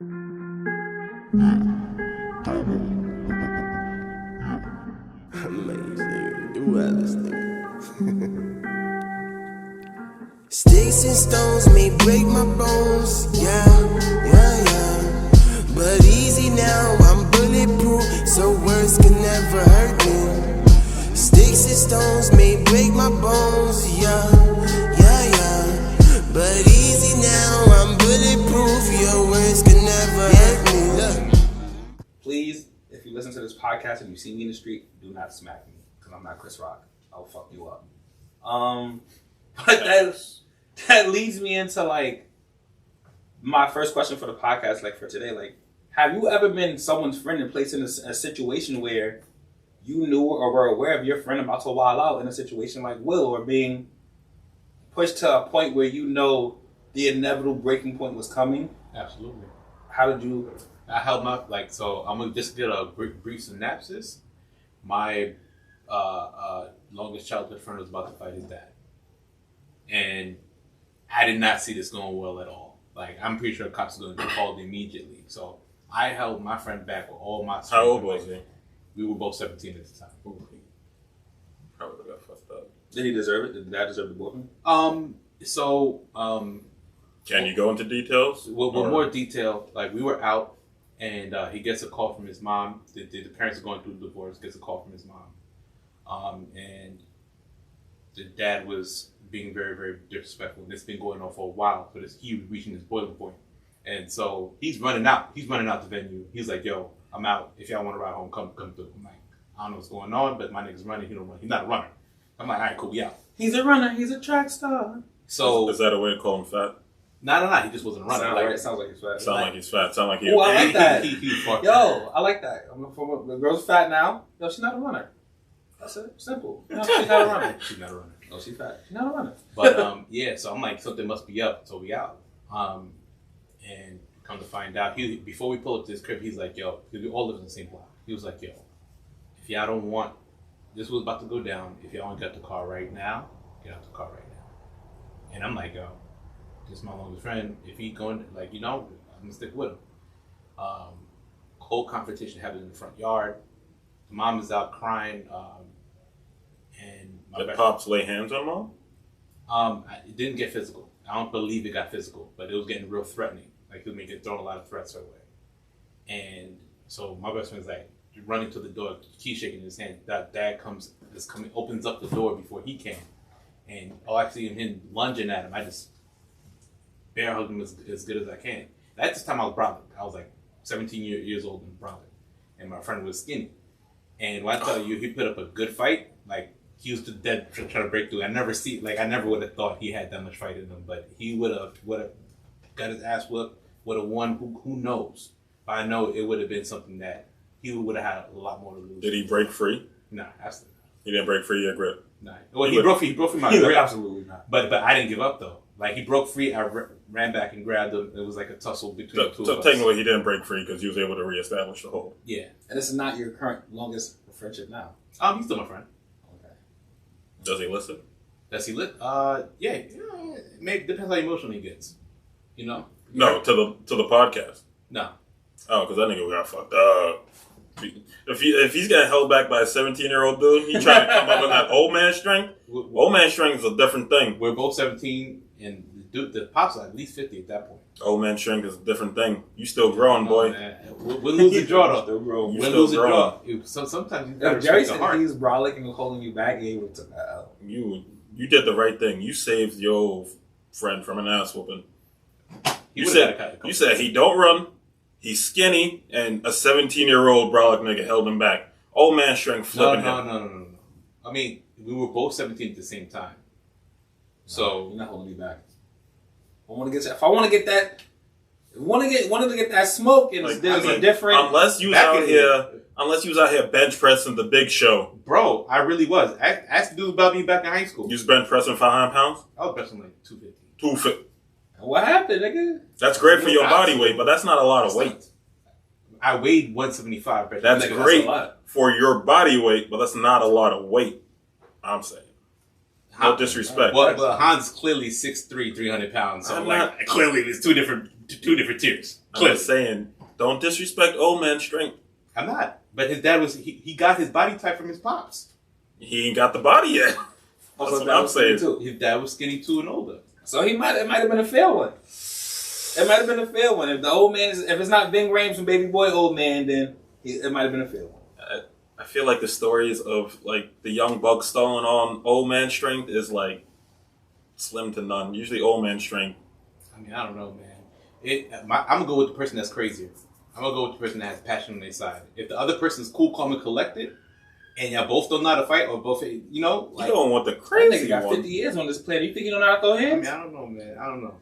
Amazing. Do this thing. Sticks and stones may break my bones. Yeah. But easy now, I'm bulletproof, so words can never hurt me. Sticks and stones may break my bones. Yeah. But easy now, I'm bulletproof, your words can never hurt me. Look. Please, if you listen to this podcast and you see me in the street, do not smack me, because I'm not Chris Rock. I'll fuck you up. But that leads me into, like, my first question for the podcast, like, for today. Like, have you ever been someone's friend and placed in a situation where you knew or were aware of your friend about to wild out in a situation like Will, or being pushed to a point where you know the inevitable breaking point was coming? Absolutely. How did you... I held my, so I'm going to just get a brief synopsis. My longest childhood friend was about to fight his dad. And I did not see this going well at all. Like, I'm pretty sure the cops are going to be called immediately. So I held my friend back with all my... How old was he? We were both 17 at the time. Probably got fucked up. Did he deserve it? Did the dad deserve the boyfriend? Can you go into details? With more detail, like, we were out, and he gets a call from his mom. The parents are going through the divorce, gets a call from his mom. And the dad was being very, very disrespectful. And it's been going on for a while, but he was reaching his boiling point. And so he's running out. He's running out the venue. He's like, yo, I'm out. If y'all want to ride home, come through. I'm like, I don't know what's going on, but my nigga's running. He don't run. He's not a runner. I'm like, all right, cool, we out. He's a runner. He's a track star. So is that a way to call him fat? No. He just wasn't a runner. It sounds like he's fat. Sound like he's fat. Sound like he. Oh, I like that. He fucked Yo, I like that. The girl's fat now. Yo, she's not a runner. That's it. Simple. No, she's not a runner. She's not a runner. No, she's fat. She's not a runner. But yeah, so I'm like, something must be up. So we out. And come to find out, before we pull up to his crib, he's like, yo, because we all live in the same block. He was like, yo, if y'all don't want, this was about to go down. If y'all don't get the car right now, get out the car right now. And I'm like, yo, this is my longest friend. If he going, like, I'm gonna stick with him. Whole confrontation happened in the front yard. The mom is out crying. And did pops lay hands on mom? It didn't get physical. I don't believe it got physical, but it was getting real threatening. Like, he was throwing a lot of threats her way. And so my best friend's like running to the door, key shaking in his hand. That dad opens up the door before he can. And I see him lunging at him. I just bear hugged him as good as I can. At this time I was brolic. I was like 17 years old and brolic. And my friend was skinny. And when I tell you, he put up a good fight. Like, he was dead trying to break through. I never would have thought he had that much fight in him. But he would have got his ass whooped. Would have won. Who knows? But I know it would have been something that he would have had a lot more to lose. Did he break free? Nah, absolutely not. He didn't break free your grip? Nah. Well, he broke free my grip. Absolutely not. But I didn't give up, though. Like, he broke free. I ran back and grabbed him. It was like a tussle between the two of us. So technically he didn't break free because he was able to reestablish the hold. Yeah. And this is not your current longest friendship now. He's still my friend. Okay. Does he listen? Does he lit? Yeah. Maybe depends how emotional he gets. No, to the podcast. No. Oh, because that nigga got fucked up. If he's getting held back by a 17-year-old dude, he trying to come up with that old man strength. Old man strength is a different thing. We're both 17, and the pop's at least 50 at that point. Old man strength is a different thing. You still growing, boy. We'll lose the draw, though. Still growing. We'll lose the draw. So sometimes you gotta Jerry respect the heart. said he's brolic and holding you back, and he would took that out. You did the right thing. You saved your old friend from an ass whooping. You said he don't run. He's skinny, and a 17-year-old brolic nigga held him back. Old man strength flipping him. No. I mean, we were both 17 at the same time. So you're not holding me back. If I want to get that smoke, and there's a different. Unless you was out here bench pressing the big show, bro. I really was. Ask the dude about me back in high school. You was bench pressing 500 pounds. I was benching like 250. 250. What happened, nigga? That's great for your body weight, but that's not a lot of weight. I weighed 175. But that's great for your body weight, but that's not a lot of weight. I'm saying. No disrespect. Well, but Hans clearly 6'3", 300 pounds. So clearly there's two different tiers. I'm just saying, don't disrespect old man strength. I'm not. But his dad he got his body type from his pops. He ain't got the body yet. That's what I'm saying. Too. His dad was skinny too and older. So it might have been a fair one. It might have been a fair one. If the old man if it's not Ving Rhames from Baby Boy Old Man, then it might have been a fair one. I feel like the stories of like the young buck stalling on old man strength is like slim to none. Usually old man strength. I mean, I don't know, man. I'm gonna go with the person that's crazier. I'm gonna go with the person that has passion on their side. If the other person's cool, calm, and collected, and y'all both don't know how to fight, or both, like, you don't want the crazy that nigga got 50 years on this planet. You think you don't know how to throw hands? I mean, I don't know, man. I don't know.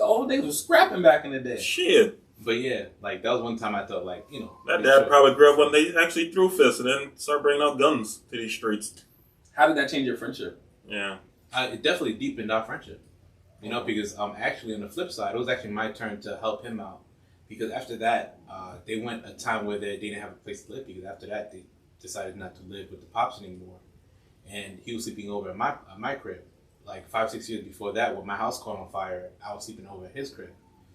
Old niggas was scrapping back in the day. Shit. But yeah, like that was one time I thought, like, that dad probably grew up when they actually threw fists and then started bringing out guns to these streets. How did that change your friendship? Yeah, it definitely deepened our friendship. Because actually on the flip side, it was actually my turn to help him out. Because after that, they went a time where they didn't have a place to live. Because after that, they decided not to live with the pops anymore, and he was sleeping over at my crib. Like 5-6 years before that, when my house caught on fire, I was sleeping over at his crib.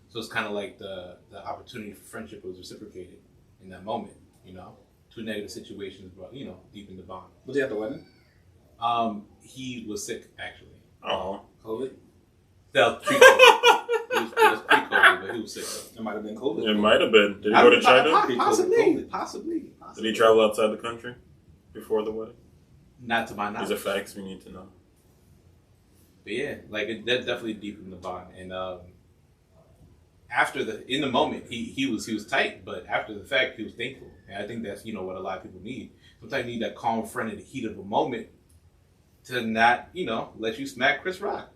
So it's kind of like the opportunity for friendship was reciprocated in that moment. Two negative situations, but deepened the bond. Was he at the wedding? He was sick actually. Oh, COVID. That was pre-COVID. It was pre-COVID, but he was sick. It might have been COVID. It might have been. Did he go to China? Possibly. Did he travel outside the country before the wedding? Not to my knowledge. These are facts we need to know. But yeah, that definitely deepened the bond. And in the moment, he was tight, but after the fact, he was thankful. And I think that's what a lot of people need. Sometimes you need that calm friend in the heat of a moment to not let you smack Chris Rock.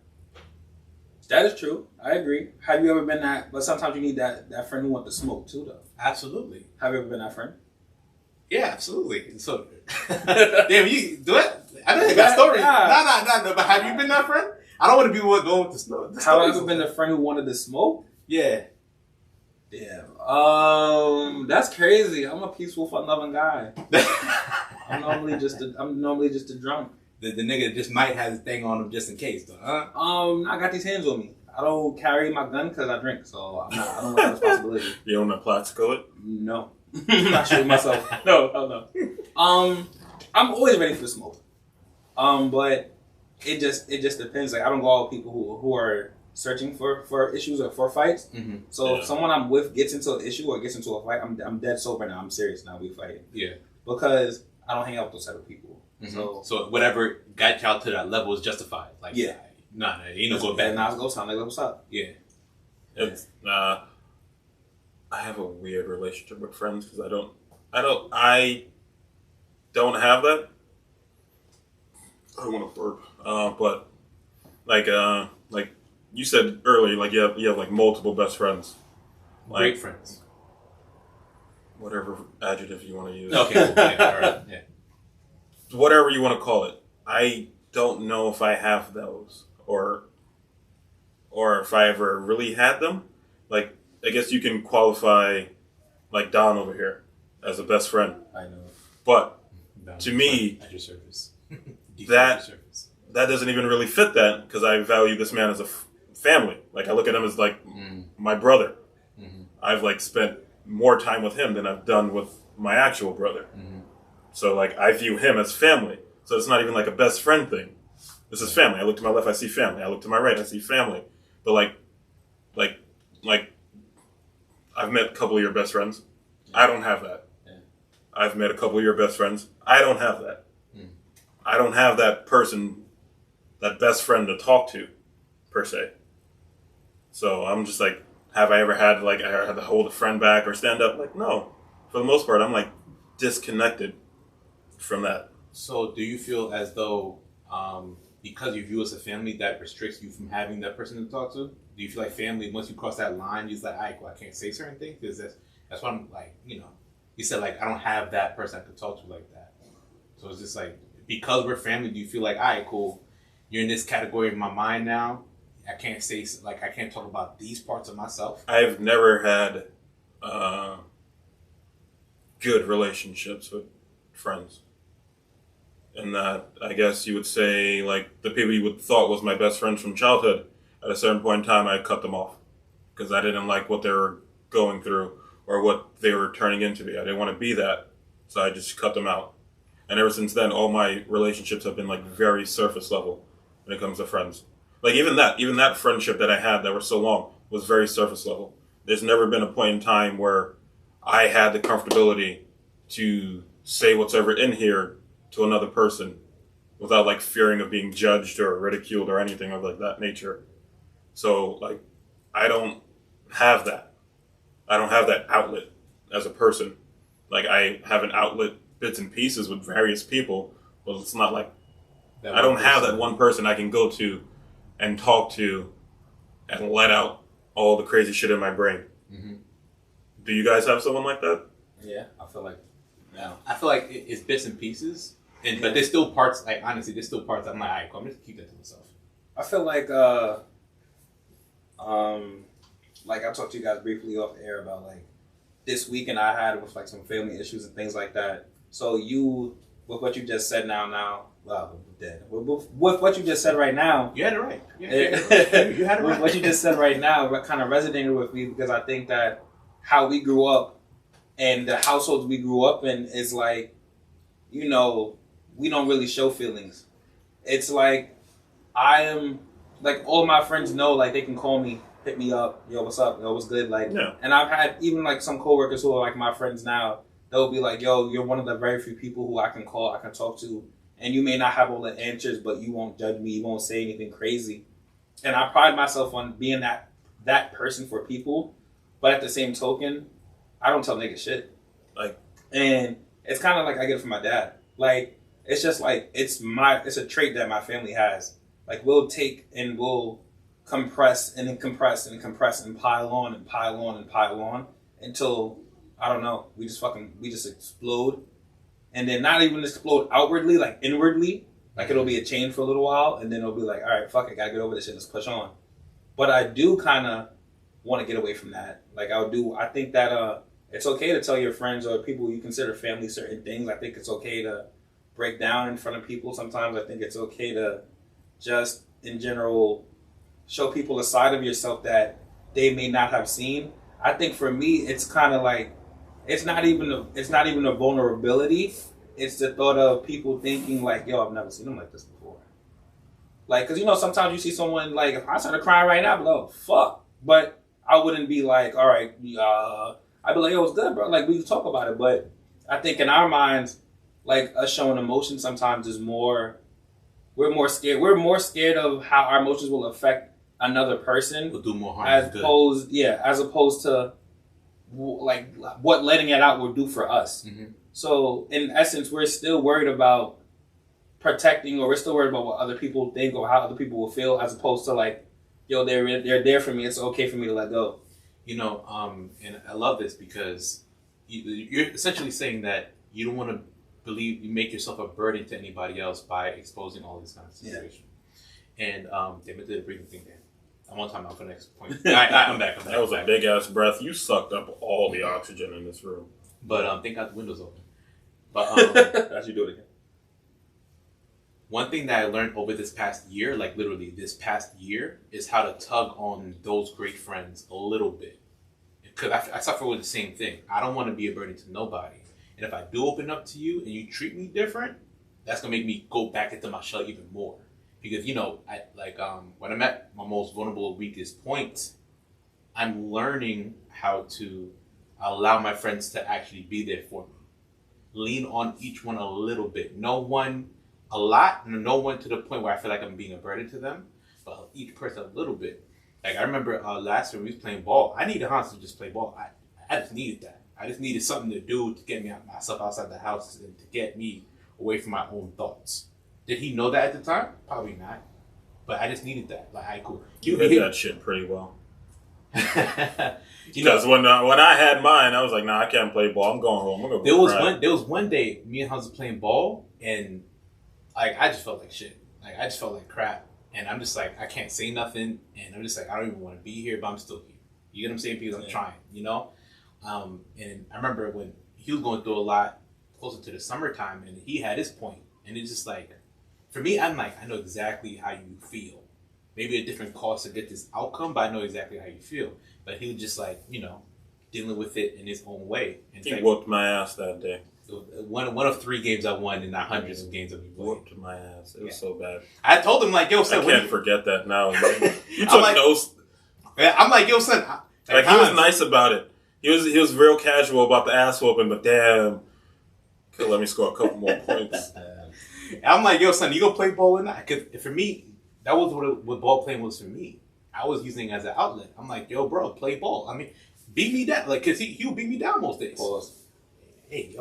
That is true. I agree. Have you ever been that? But sometimes you need that friend who wants to smoke too, though. Absolutely. Have you ever been that friend? Yeah, absolutely. So, damn, you do it. I know you got stories. No. But have you been that friend? I don't want to be going with the story. Have I ever been the friend who wanted to smoke? Yeah. Damn. That's crazy. I'm a peaceful, fun-loving guy. I'm normally just a drunk. The nigga just might have his thing on him just in case, though, huh? I got these hands on me. I don't carry my gun because I drink, so I don't want that responsibility. You don't apply to it? No. I'm not shooting myself. No. I'm always ready for the smoke. But it just depends. Like I don't go out with people who are searching for issues or for fights. Mm-hmm. So if someone I'm with gets into an issue or gets into a fight, I'm dead sober now. I'm serious now. We fighting. Yeah. Because I don't hang out with those type of people. Mm-hmm. So whatever got y'all to that level is justified. Like ain't no going back. Now it's go time. Like what's up? Yeah. It's I have a weird relationship with friends because I don't have that. I don't want to burp. But like you said earlier, like you have like multiple best friends. Like, great friends. Whatever adjective you want to use. Okay. All right. Yeah. Whatever you want to call it. I don't know if I have those or if I ever really had them. Like, I guess you can qualify like Don over here as a best friend. I know. But No, to me, at your service. that doesn't even really fit that because I value this man as a family. Like, I look at him as like my brother. Mm-hmm. I've like spent more time with him than I've done with my actual brother. Mm-hmm. So like I view him as family. So it's not even like a best friend thing. This is family. I look to my left, I see family. I look to my right, I see family. But like I've met a couple of your best friends. I don't have that. Yeah. I've met a couple of your best friends. I don't have that. I don't have that person, that best friend to talk to, per se. So I'm just like, have I ever had like I had to hold a friend back or stand up? Like, no. For the most part, I'm like disconnected from that. So do you feel as though because you view us as a family, that restricts you from having that person to talk to? Do you feel like family, once you cross that line, you're like, all right, well, I can't say certain things? Because that's what I'm like, you said like, I don't have that person I could talk to like that. So it's just like, because we're family, do you feel like, all right, cool, you're in this category in my mind now? I can't say, like, I can't talk about these parts of myself? I've never had good relationships with friends. And that, I guess you would say, like, the people you would thought was my best friends from childhood, at a certain point in time, I cut them off. Because I didn't like what they were going through or what they were turning into be. I didn't want to be that, so I just cut them out. And ever since then, all my relationships have been like very surface level when it comes to friends. Like even that friendship that I had that was so long was very surface level. There's never been a point in time where I had the comfortability to say what's ever in here to another person without like fearing of being judged or ridiculed or anything of like that nature. So like, I don't have that. I don't have that outlet as a person. Like I have an outlet bits and pieces with various people, but it's not like I don't have that one person I can go to and talk to and let out all the crazy shit in my brain. Mm-hmm. Do you guys have someone like that? Yeah, I feel like. No, I feel like it's bits and pieces, but there's still parts. Like honestly, there's still parts I'm like, alright, cool, I'm just keep that to myself. I feel like I talked to you guys briefly off air about like this weekend I had with like some family issues and things like that. So you, with what you just said with what you just said right now, You had it right. You had it with right. what you just said right now, what kind of resonated with me because I think that how we grew up and the households we grew up in is like, you know, we don't really show feelings. It's like I am like all my friends know like they can call me, hit me up, yo, what's up, yo, what's good, like, Yeah. And I've had even like some coworkers who are like my friends now. They'll be like, yo, you're one of the very few people who I can call, I can talk to, and you may not have all the answers, but you won't judge me, you won't say anything crazy. And I pride myself on being that person for people, but at the same token, I don't tell niggas shit. Like, and it's kind of like I get it from my dad. Like, it's just like it's a trait that my family has. Like, we'll take and we'll compress and then compress and compress and pile on and pile on and pile on until I don't know. We just explode, and then not even explode outwardly, like inwardly. Like it'll be a chain for a little while, and then it'll be like, all right, fuck it, gotta get over this shit. Let's push on. But I do kind of want to get away from that. Like I think that it's okay to tell your friends or people you consider family certain things. I think it's okay to break down in front of people. Sometimes I think it's okay to just in general show people a side of yourself that they may not have seen. I think for me, it's kind of like. It's not even a vulnerability. It's the thought of people thinking like, yo, I've never seen them like this before. Like, cause you know, sometimes you see someone like, if I started crying right now, I'd be like, oh, fuck. But I wouldn't be like, all right, I'd be like, yo, it's good, bro. Like, we can talk about it. But I think in our minds, like us showing emotion sometimes is we're more scared. We're more scared of how our emotions will affect another person. Will do more harm as opposed to like what letting it out will do for us. Mm-hmm. So in essence, we're still worried about protecting, or we're still worried about what other people think or how other people will feel, as opposed to like, yo, they're there for me. It's okay for me to let go. You know, and I love this because you're essentially saying that you don't want to you make yourself a burden to anybody else by exposing all this kind of situation. Yeah. And damn it, did a breathing thing there. I'm on time now for the next point. I'm back. That was a big ass breath. You sucked up all the oxygen in this room. But thank God the window's open. But as you do it again. One thing that I learned over this past year, like literally this past year, is how to tug on those great friends a little bit. Because I suffer with the same thing. I don't want to be a burden to nobody. And if I do open up to you and you treat me different, that's going to make me go back into my shell even more. Because, you know, when I'm at my most vulnerable, weakest point, I'm learning how to allow my friends to actually be there for me. Lean on each one a little bit. No one a lot, no one to the point where I feel like I'm being a burden to them, but each person a little bit. Like I remember last year when we was playing ball, I needed Hans to just play ball. I just needed that. I just needed something to do to get myself outside the house and to get me away from my own thoughts. Did he know that at the time? Probably not. But I just needed that. Like, all right, cool. You hit that shit pretty well. Because when I had mine, I was like, nah, I can't play ball. I'm going home. I'm gonna go there was one day me and Hans was playing ball, and like I just felt like shit. Like I just felt like crap, and I'm just like I can't say nothing, and I'm just like I don't even want to be here, but I'm still here. You get what I'm saying? Because I'm trying, you know. And I remember when he was going through a lot closer to the summertime, and he had his point, and it's just like, for me, I'm like I know exactly how you feel. Maybe a different cost to get this outcome, but I know exactly how you feel. But he was just like, you know, dealing with it in his own way. And He whooped my ass that day. One of 3 games I won in the hundreds of games that we played. Whooped my ass. It was so bad. I told him, like, yo, son, I can't forget that now. You took like, notes. I'm like, yo, son. Like, he was nice about it. He was real casual about the ass whooping, but damn, could let me score a couple more points. I'm like, yo, son, you gonna play ball or not? Because for me, that was what ball playing was for me. I was using it as an outlet. I'm like, yo, bro, play ball. I mean, beat me down, like, cause he would beat me down most days. Pause. Hey,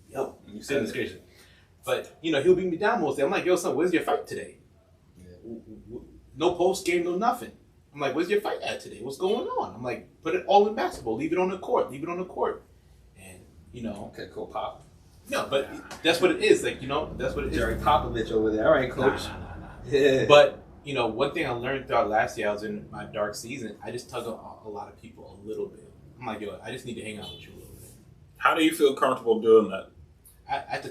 yo, you said this crazy. But he'll beat me down most days. I'm like, yo, son, where's your fight today? Yeah. No post game, no nothing. I'm like, where's your fight at today? What's going on? I'm like, put it all in basketball. Leave it on the court. And Okay, cool, Pop. No, but that's what it is. Like, that's what it is. Jerry Popovich over there. All right, coach. Nah. Yeah. But, one thing I learned throughout last year, I was in my dark season, I just tug on a lot of people a little bit. I'm like, yo, I just need to hang out with you a little bit. How do you feel comfortable doing that? I had to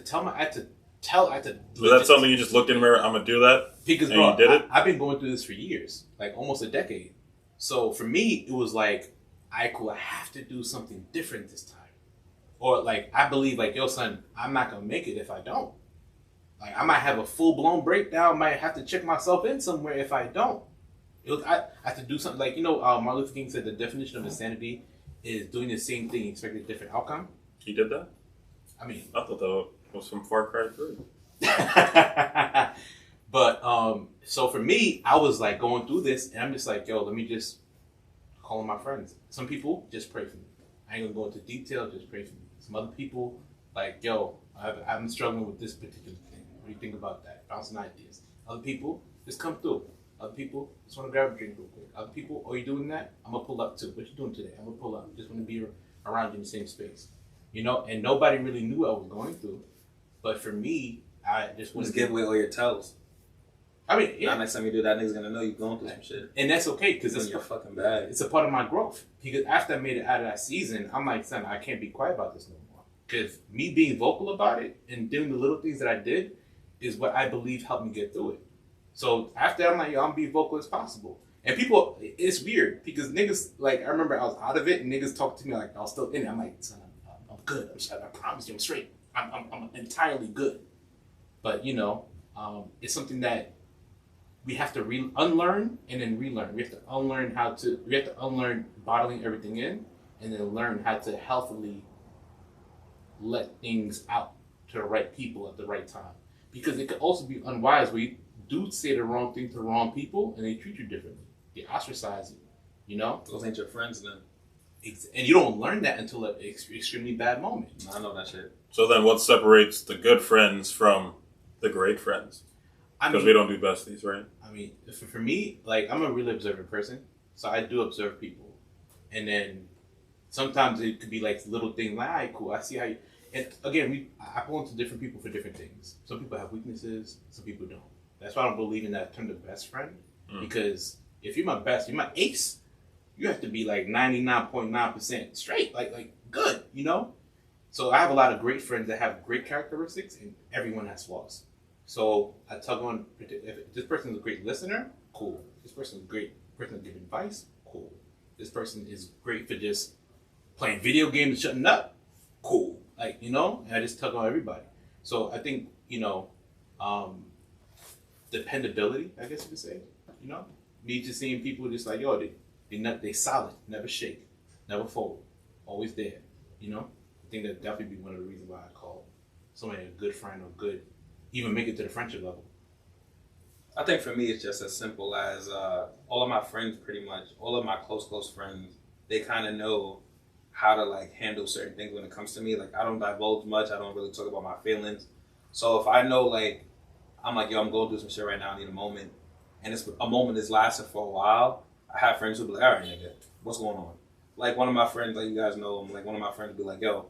Was that something you just looked in the mirror, I'm going to do that? Because, and bro, you did it? I've been going through this for years, like almost a decade. So for me, it was like, I have to do something different this time. Or like, I believe like, yo, son, I'm not going to make it if I don't. Like, I might have a full-blown breakdown, might have to check myself in somewhere if I don't. I have to do something like, Martin Luther King said the definition of insanity is doing the same thing, expecting a different outcome. He did that? I mean, I thought that was from Far Cry 3. But, so for me, I was like going through this and I'm just like, yo, let me just call on my friends. Some people just pray for me. I ain't gonna go into detail, just pray for me. Some other people, like, yo, I'm struggling with this particular thing. What do you think about that? Bouncing ideas. Other people, just come through. Other people, just want to grab a drink real quick. Other people, oh, you doing that? I'm gonna pull up too. What you doing today? I'm gonna pull up. Just want to be around you in the same space. And nobody really knew what I was going through. But for me, I just want to give away all your tells. I mean, yeah. Now, next time you do that, nigga's gonna know you're going through some shit. And that's okay, because it's your fucking bag. It's a part of my growth. Because after I made it out of that season, I'm like, son, I can't be quiet about this no more. Because me being vocal about it and doing the little things that I did is what I believe helped me get through it. So after that, I'm like, yo, I'm gonna be vocal as possible. And people, it's weird because niggas, like, I remember I was out of it and niggas talked to me like I was still in it. I'm like, son, I'm good. I promise you, I'm straight. I'm entirely good. But it's something that we have to unlearn and then relearn. We have to unlearn bottling everything in and then learn how to healthily let things out to the right people at the right time. Because it could also be unwise where you do say the wrong thing to the wrong people and they treat you differently. They ostracize you, Those ain't your friends then. And you don't learn that until an extremely bad moment. I know that shit. So then what separates the good friends from the great friends? Because we don't do besties, right? I mean, for me, like, I'm a really observant person. So I do observe people. And then sometimes it could be like little things like, all right, cool, I see how you... And again, I pull into different people for different things. Some people have weaknesses, some people don't. That's why I don't believe in that term of best friend. Because if you're my best, you're my ace, you have to be like 99.9% straight, like good, So I have a lot of great friends that have great characteristics, and everyone has flaws. So I tug on, if this person is a great listener, cool. This person is a great person to give advice, cool. This person is great for just playing video games and shutting up, cool. Like, and I just tug on everybody. So I think, dependability, I guess you could say, me just seeing people just like, yo, they solid, never shake, never fold, always there, I think that definitely be one of the reasons why I call somebody a good friend or good, even make it to the friendship level. I think for me, it's just as simple as all of my friends, pretty much, all of my close friends, they kind of know how to like handle certain things when it comes to me. Like, I don't divulge much. I don't really talk about my feelings. So if I know, like, I'm like, yo, I'm going through some shit right now. I need a moment. And it's a moment that's lasted for a while. I have friends who be like, all right, nigga, what's going on? Like, one of my friends, like, you guys know him, like, one of my friends would be like, yo,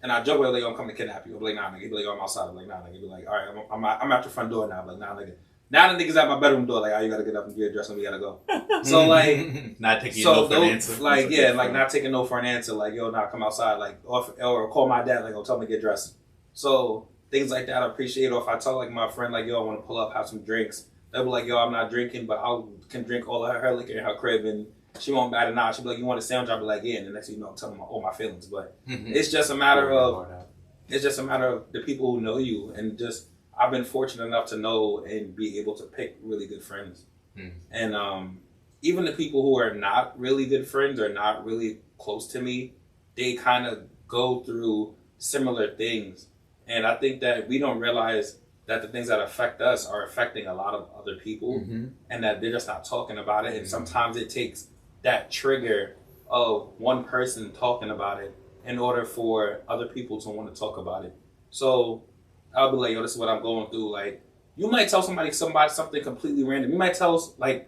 and I joke with like, yo, I'm coming to kidnap you. I'll be like, nah, nigga. He'd be like, yo, I'm outside. I'm like, nah, nigga. He'd be like, all right, I'm at your front door now. I'm like, nah, nigga. Now the nigga's at my bedroom door. Like, oh, you gotta get up and get dressed and we gotta go. So, like, not taking no for an answer. Like, yeah, like, not taking no for an answer. Like, yo, nah, come outside. Like, or call my dad. Like, oh, tell me to get dressed. So, things like that I appreciate. Or if I tell, like, my friend, like, yo, I want to pull up, have some drinks. They'll be like, yo, I'm not drinking, but I can drink all of her liquor in her crib and she won't bat an eye. She'll be like, you want a sandwich? I'll be like, yeah. And the next thing you know, I'm telling her all my feelings. But it's just a matter of the people who know you. And just, I've been fortunate enough to know and be able to pick really good friends. And even the people who are not really good friends or not really close to me, they kind of go through similar things. And I think that we don't realize that the things that affect us are affecting a lot of other people, and that they're just not talking about it. And sometimes it takes that trigger of one person talking about it in order for other people to want to talk about it. So I'll be like, yo, this is what I'm going through. Like, you might tell somebody something completely random. You might tell, like,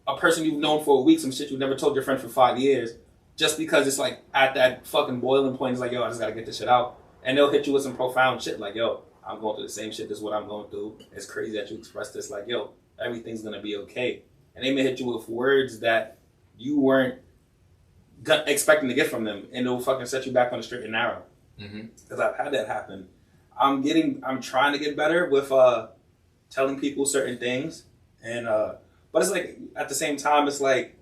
a person you've known for a week some shit you never told your friend for 5 years, just because it's, like, at that fucking boiling point. It's like, yo, I just got to get this shit out. And they'll hit you with some profound shit like, yo, I'm going through the same shit. This is what I'm going through. It's crazy that you expressed this. Like, yo, everything's going to be okay. And they may hit you with words that you weren't expecting to get from them. And it'll fucking set you back on the straight and narrow. Because I've had that happen. I'm trying to get better with telling people certain things. And but it's like, at the same time, it's like,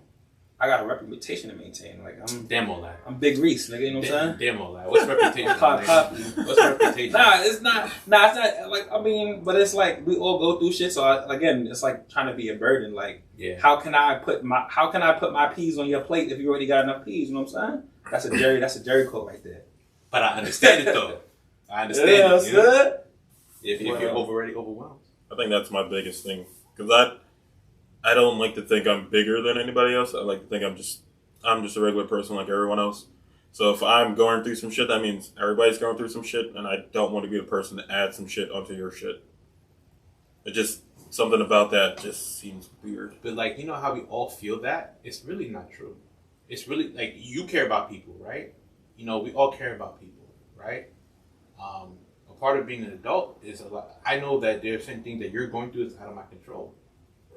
I got a reputation to maintain. Like, damn all that. I'm Big Reese, nigga. You know what I'm saying? Damn all that. What's reputation? What's reputation? It's not. Like, I mean, but it's like we all go through shit. So again, it's like trying to be a burden. Like, how can I put my peas on your plate if you already got enough peas? You know what I'm saying? That's a Jerry quote right there. But I understand it though. I understand it. You know? If you're already overwhelmed. I think that's my biggest thing, because I don't like to think I'm bigger than anybody else. I like to think I'm just a regular person like everyone else. So if I'm going through some shit, that means everybody's going through some shit, and I don't want to be the person to add some shit onto your shit. It just, something about that just seems weird. But like, you know how we all feel that? It's really not true. It's really, like, you care about people, right? You know, we all care about people, right? A part of being an adult is I know that there's certain things that you're going through that's out of my control.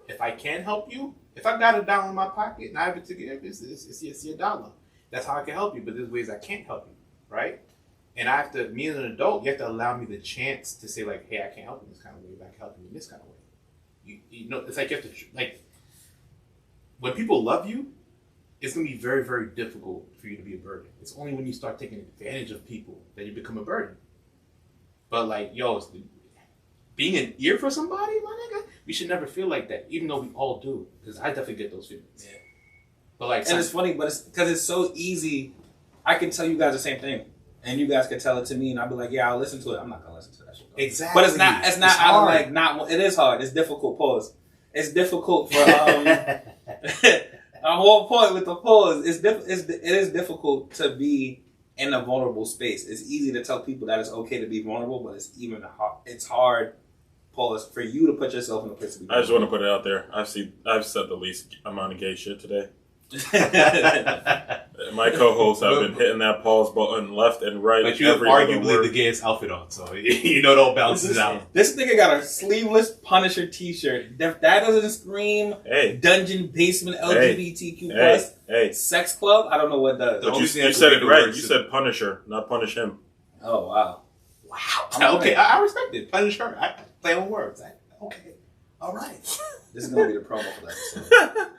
If I can help you, if I got $1 in my pocket and I have it to give, it's $1. That's how I can help you. But there's ways I can't help you, right? And I have to, me as an adult, you have to allow me the chance to say, like, hey, I can't help you in this kind of way, but I can help you in this kind of way. You know, it's like you have to, like, when people love you, it's going to be very, very difficult for you to be a burden. It's only when you start taking advantage of people that you become a burden. But, like, yo, being an ear for somebody, my nigga, we should never feel like that, even though we all do. Because I definitely get those feelings. Yeah. But like, and it's funny, but it's because it's so easy. I can tell you guys the same thing, and you guys can tell it to me, and I'll be like, yeah, I'll listen to it. I'm not gonna listen to that shit, though. Exactly. But it's not out of like not. It is hard. It's difficult. Pause. It's difficult for a whole point with the pause. It is difficult to be in a vulnerable space. It's easy to tell people that it's okay to be vulnerable, but it's hard. Pause for you to put yourself in a place to be vulnerable. I just want to put it out there. I've said the least amount of gay shit today. My co-hosts have been hitting that pause button left and right. But you have arguably the gayest outfit on, so you know it all balances out. This nigga got a sleeveless Punisher t-shirt. If that doesn't scream dungeon basement LGBTQ plus sex club, I don't know what does. But you said it right. You said Punisher, not punish him. Oh, wow. Okay, I respect it. Punisher. I play on words. Okay. All right. This is going to be the promo for that episode.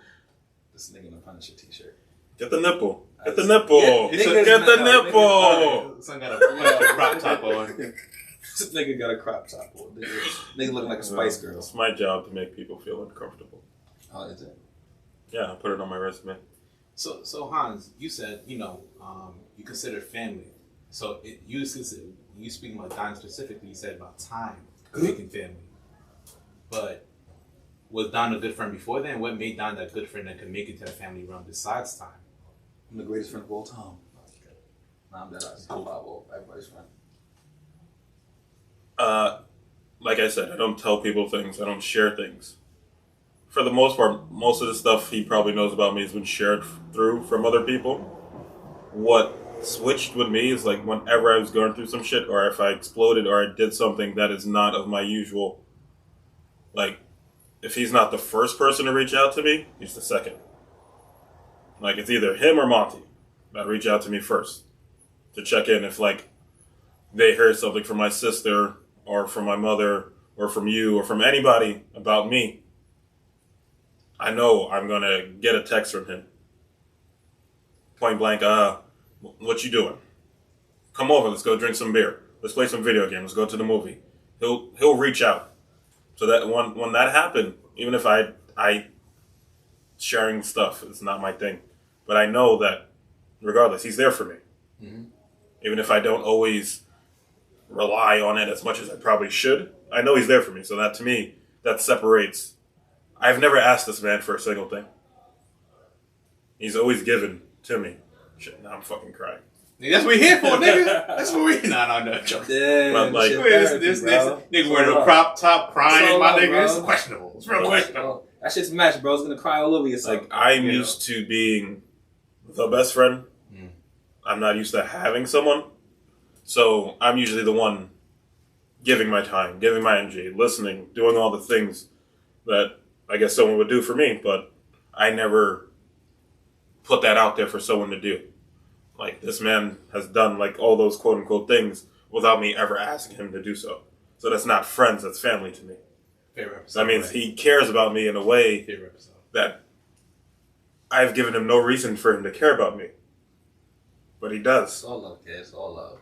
This nigga in a Punisher t-shirt. Get the nipple. Get the nipple. Get the nipple. Son got a crop top on. This nigga got a crop top on. Nigga looking like a Spice Girl. It's my job to make people feel uncomfortable. Oh, is it? Yeah, I put it on my resume. So Hans, you said, you consider family. So you speaking about Don specifically, you said about time making family. But was Don a good friend before then? What made Don that good friend that could make it to the family realm besides time? I'm the greatest friend of all time. I'm dead. Everybody's friend. Like I said, I don't tell people things. I don't share things. For the most part, most of the stuff he probably knows about me has been shared through from other people. What switched with me is like whenever I was going through some shit, or if I exploded, or I did something that is not of my usual, like, if he's not the first person to reach out to me, he's the second. Like, it's either him or Monty that reach out to me first to check in if, like, they heard something from my sister or from my mother or from you or from anybody about me. I know I'm going to get a text from him. point blank, what you doing? Come over, let's go drink some beer. Let's play some video games. Let's go to the movie. He'll reach out. So that when that happened, even if I sharing stuff is not my thing, but I know that regardless, he's there for me. Mm-hmm. Even if I don't always rely on it as much as I probably should, I know he's there for me. So that to me, that separates. I've never asked this man for a single thing. He's always given to me. Shit, now I'm fucking crying. That's what we here for, nigga. That's what we. No, joke. Damn, like, this nigga wearing a crop top, crying, my nigga. It's questionable. It's real questionable. That shit's match, bro. It's gonna cry all over yourself. Like, I'm used to being the best friend. Mm. I'm not used to having someone. So I'm usually the one giving my time, giving my energy, listening, doing all the things that I guess someone would do for me. But I never put that out there for someone to do. Like, this man has done, like, all those quote-unquote things without me ever asking him to do so. So that's not friends, that's family to me. Favorite episode. That means he cares about me in a way that I've given him no reason for him to care about me. But he does. It's all love, kid. It's all love.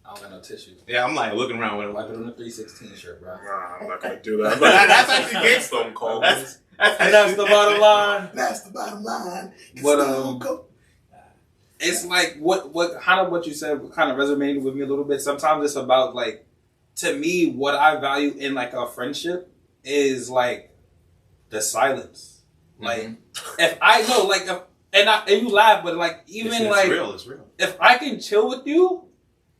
I don't got no tissue. Yeah, I'm like looking around with wipe it on the 316 shirt, bro. Nah, I'm not going to do that. That's actually good. Stone Cold. That's the bottom line. That's the bottom line. But, it's like what you said kind of resonated with me a little bit. Sometimes it's about, like, to me, what I value in, like, a friendship is, like, the silence. Like, if I know, like, and you laugh, but, like, even it's real. If I can chill with you,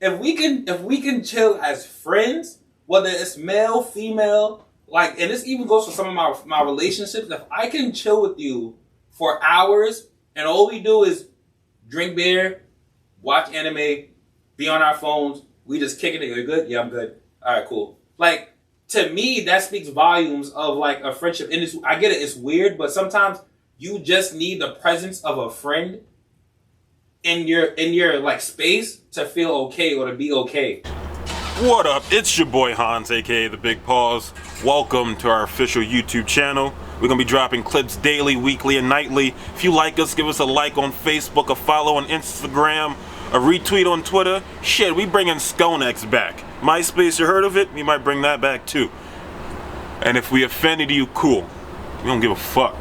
if we can chill as friends, whether it's male, female, like, and this even goes for some of my relationships. If I can chill with you for hours and all we do is drink beer, watch anime, be on our phones. We just kicking it. You're good? Yeah, I'm good. All right, cool. Like, to me, that speaks volumes of, like, a friendship. And I get it. It's weird, but sometimes you just need the presence of a friend in your like space to feel okay or to be okay. What up? It's your boy Hans, aka The Big Paws. Welcome to our official YouTube channel. We're going to be dropping clips daily, weekly, and nightly. If you like us, give us a like on Facebook, a follow on Instagram, a retweet on Twitter. Shit, we bringing Skonex back. MySpace, you heard of it? We might bring that back too. And if we offended you, cool. We don't give a fuck.